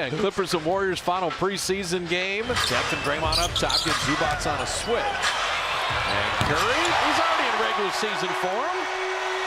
Yeah, Clippers and Warriors final preseason game. Steph and Draymond up top, get Zubats on a switch. And Curry, he's already in regular season form.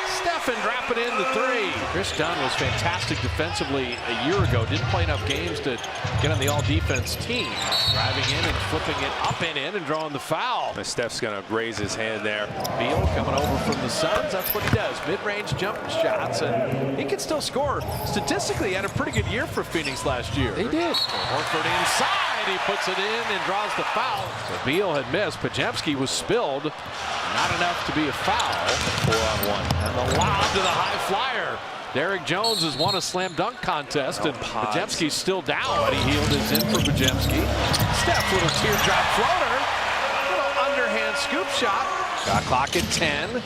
Stephen dropping in the three. Chris Dunn was fantastic defensively a year ago. Didn't play enough games to get on the all-defense team. Driving in and flipping it up and in and drawing the foul. And Steph's going to raise his hand there. Beal coming over from the Suns. That's what he does. Mid-range jump shots, and he can still score. Statistically, he had a pretty good year for Phoenix last year. He did. Horford inside. He puts it in and draws the foul. So Beal had missed. Pajemski was spilled. Not enough to be a foul. 4-on-1. And the lob to the high flyer. Derrick Jones has won a slam dunk contest, and Pajemski's still down, but he healed his in for Pajemski. Steph, little teardrop floater. Little underhand scoop shot. Got clock at 10.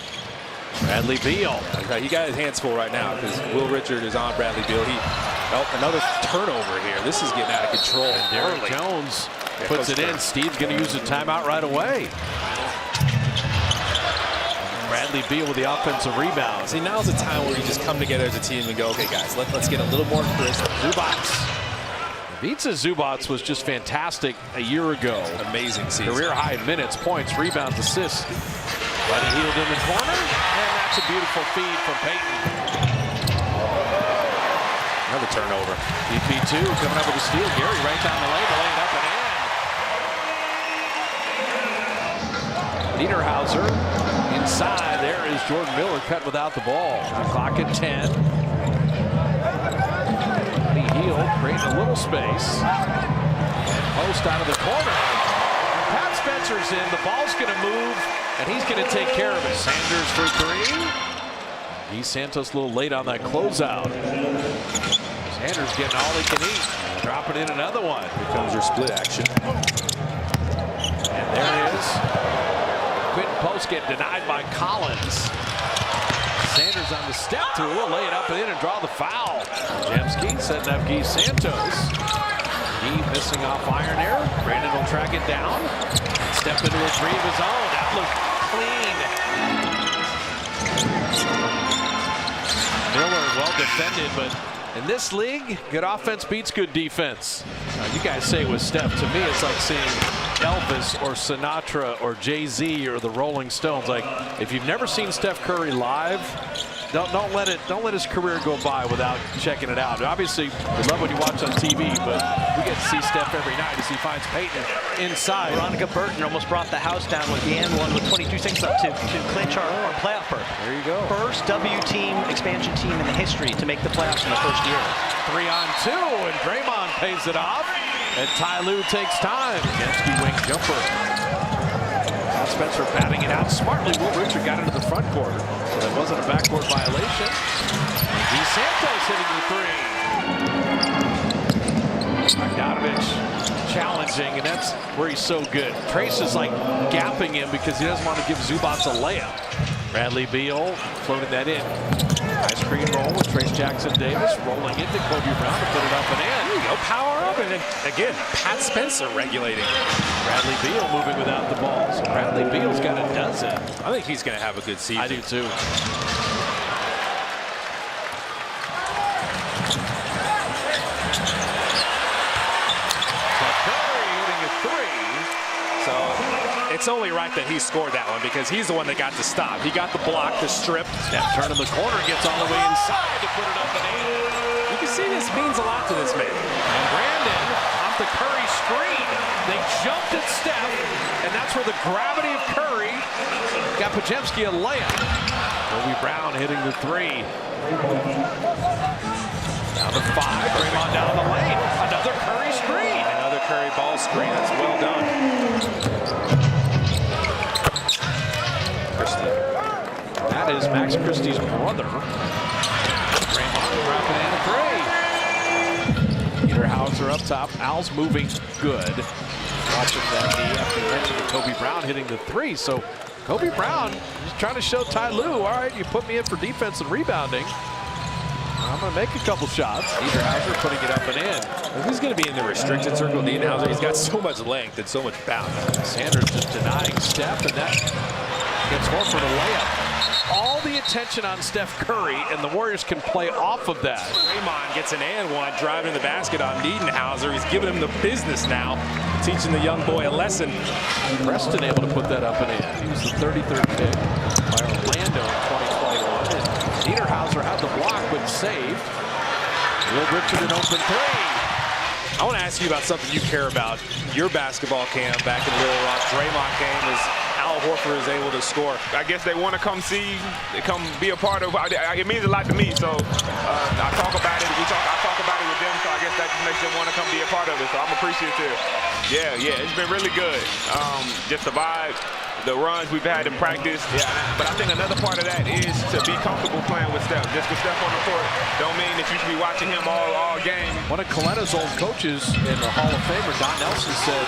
Bradley Beal. He got his hands full right now because Will Richard is on Bradley Beal. Another turnover here. This is getting out of control. And Derrick Jones puts it in. Steve's going to use a timeout right away. Bradley Beal with the offensive rebound. See, now's the time where you just come together as a team and go, okay, guys, let's get a little more crisp. Zubats. Vitsa Zubats was just fantastic a year ago. Amazing season. Career high minutes, points, rebounds, assists. But he healed in the corner, and that's a beautiful feed from Payton. Another turnover. DP2 coming up with a steal. Gary right down the lane, laying up and in. Niederhauser inside. There is Jordan Miller cut without the ball. Clock at 10. He healed, creating a little space. Post out of the corner. Pat Spencer's in. The ball's going to move, and he's going to take care of it. Sanders for three. Guy Santos a little late on that closeout. Sanders getting all he can eat. Dropping in another one. Here comes your split action. And there it is. Quinton Post get denied by Collins. Sanders on the step through. Will lay it up and in and draw the foul. Pajemski setting up Guy Santos. He missing off iron there. Brandon will track it down. Step into a three of his own. That looked clean. Miller well defended, but in this league, good offense beats good defense. You guys say it was Steph. To me, it's like seeing Elvis or Sinatra or Jay-Z or the Rolling Stones. Like, if you've never seen Steph Curry live, don't let his career go by without checking it out. Obviously, we love what you watch on TV, but we get to see Steph every night as he finds Payton inside. Veronica Burton almost brought the house down with the and one with 22 seconds left to clinch our playoff berth. There you go. First W team, expansion team in the history to make the playoffs in the first year. 3-on-2, and Draymond pays it off, and Ty Lue takes time. Pajemski wing jumper. Spencer batting it out smartly. Will Richard got into the front court, so that wasn't a backcourt violation. Guy Santos hitting the three. Bogdanovich challenging, and that's where he's so good. Trace is like gapping him because he doesn't want to give Zubats a layup. Bradley Beal floating that in. High screen roll with Trace Jackson Davis rolling into Kobe Brown to put it up and in. There you go, power up, and then, again, Pat Spencer regulating. Bradley Beal moving without the ball. So Bradley Beal's got a dozen. I think he's going to have a good season. I do too. Curry hitting a three. So it's only right that he scored that one because he's the one that got the stop. He got the block, the strip. Steph turning the corner, gets all the way inside to put it up and in. You can see this means a lot to this man. And Brandon off the Curry screen. They jumped at Steph, and that's where the gravity of Curry got Pajemski a layup. Kobe Brown hitting the three. Down to 5. Draymond down the lane. Another Curry screen. Another Curry ball screen. That's well done. Christie. That is Max Christie's brother. Draymond dropping in a three. Niederhauser up top. Al's moving good. Watching that knee after you mentioned Kobe Brown hitting the three. So Kobe Brown is trying to show Ty Lue, all right, you put me in for defense and rebounding. I'm going to make a couple shots. Niederhauser putting it up and in. If he's going to be in the restricted circle, Niederhauser, he's got so much length and so much bounce. Sanders just denying Steph, and that gets Horford a layup. All the attention on Steph Curry, and the Warriors can play off of that. Draymond gets an and one, driving to the basket on Niedenhauser. He's giving him the business now, teaching the young boy a lesson. Preston able to put that up and in. He was the 33rd pick by Orlando in 2021. And Niederhauser had the block, but saved. Will Richard an open three. I want to ask you about something you care about. Your basketball camp back in Little Rock. Draymond came as Al Horford is able to score. I guess they want to come see, come be a part of. It means a lot to me. So I talk about it. I talk about it with them. So I guess that just makes them want to come be a part of it. So I'm appreciative. Yeah, it's been really good. Just the vibe, the runs we've had in practice. Yeah, but I think another part of that is to be comfortable playing with Steph. Just with Steph on the court don't mean that you should be watching him all game. One of Coletta's old coaches in the Hall of Famer, Don Nelson, said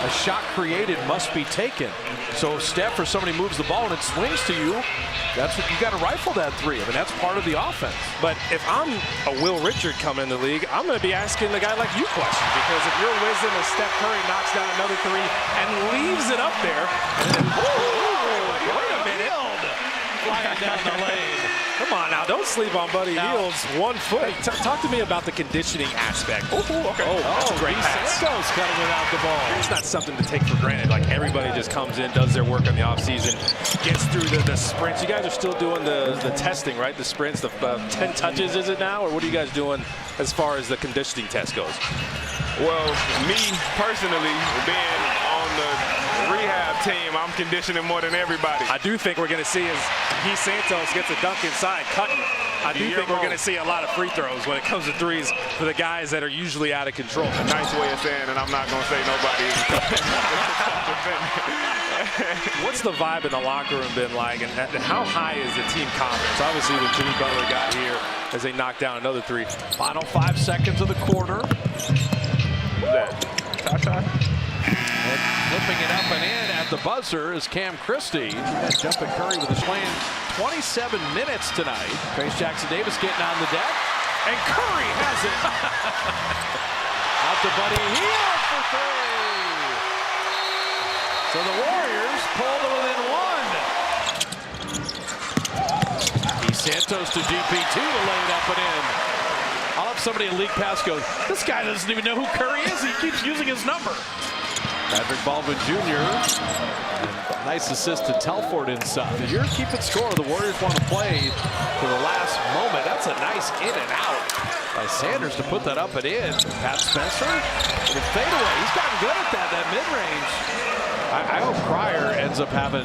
a shot created must be taken. So if Steph or somebody moves the ball and it swings to you, that's what you got to rifle that three. I mean, that's part of the offense. But if I'm a Will Richard coming in the league, I'm going to be asking the guy like you questions, because if your wisdom is Steph Curry knocks down another three and leaves it up there, wait a minute. Flying down the lane. Come on now, don't sleep on Buddy Hield's 1 foot. Talk to me about the conditioning aspect. Okay. That's a great pass. Santos cutting without the ball. It's not something to take for granted. Like, everybody just comes in, does their work in the offseason, gets through the sprints. You guys are still doing the testing, right? The sprints, the 10 touches is it now? Or what are you guys doing as far as the conditioning test goes? Well, me personally, being on the rehab team, I'm conditioning more than everybody. I do think we're going to see as Santos gets a dunk inside, cutting. I do think we're going to see a lot of free throws when it comes to threes for the guys that are usually out of control. A nice way of saying, and I'm not going to say nobody. What's the vibe in the locker room been like, and how high is the team confidence? Obviously, when Jimmy Butler got here, as they knocked down another three. Final 5 seconds of the quarter. Ta-ta. And flipping it up and in at the buzzer is Cam Christie. That jump at Curry with a swing. 27 minutes tonight. Trace Jackson-Davis getting on the deck. And Curry has it. Out to Buddy Hield for three. So the Warriors pull to within one. Santos to GP2 to lay it up and in. I'll have somebody in League Pass go, this guy doesn't even know who Curry is. He keeps using his number. Patrick Baldwin Jr. Nice assist to Telford inside. If you're keeping score, the Warriors want to play to the last moment. That's a nice in and out by Sanders to put that up and in. Pat Spencer with a fadeaway. He's gotten good at that mid-range. I hope Cryer ends up having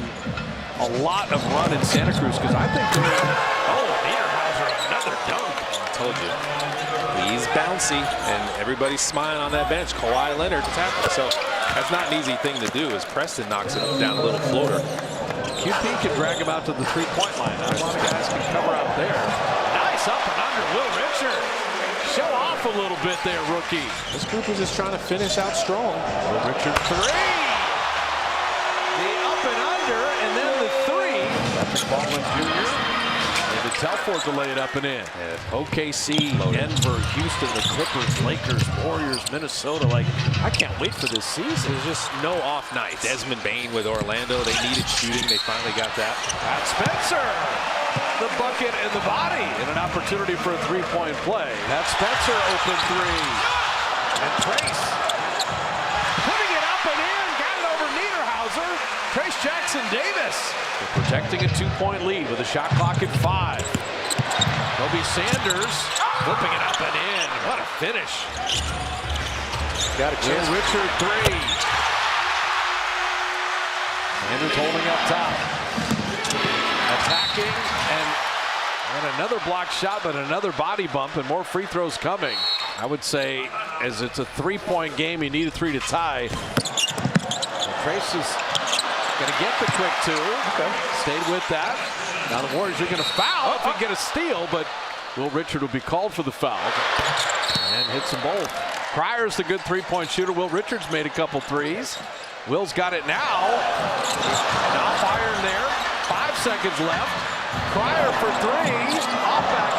a lot of run in Santa Cruz, because I think Niederhauser, another dunk. I told you. He's bouncy, and everybody's smiling on that bench. Kawhi Leonard tackle. So that's not an easy thing to do, as Preston knocks it down a little floater. QP can drag him out to the three-point line. Not a lot of guys can cover out there. Nice up and under, Will Richard. Show off a little bit there, rookie. This group is just trying to finish out strong. Will Richard three. The up and under, and then the three. Patrick Baldwin Jr. And Telford to lay it up and in. OKC, Denver, Houston, the Clippers, Lakers, Warriors, Minnesota. Like, I can't wait for this season. There's just no off nights. Desmond Bain with Orlando. They needed shooting. They finally got that. Pat Spencer, the bucket and the body, and an opportunity for a three-point play. Pat Spencer open three. And Trace putting it up and in. Got it over Niederhauser. Trace Jackson-Davis. They're protecting a 2-point lead with a shot clock at 5. Kobe Sanders flipping it up and in. What a finish. Got a chance. Richard three. Sanders holding up top. Attacking and another block shot, but another body bump and more free throws coming. I would say, as it's a 3-point game, you need a 3 to tie. Trace is going to get the quick 2. Okay. Stayed with that. Now the Warriors are going to foul if they get a steal, but Will Richard will be called for the foul. And hits them both. Cryer's the good 3-point shooter. Will Richards made a couple threes. Will's got it now. Now firing there. 5 seconds left. Cryer for 3. Off back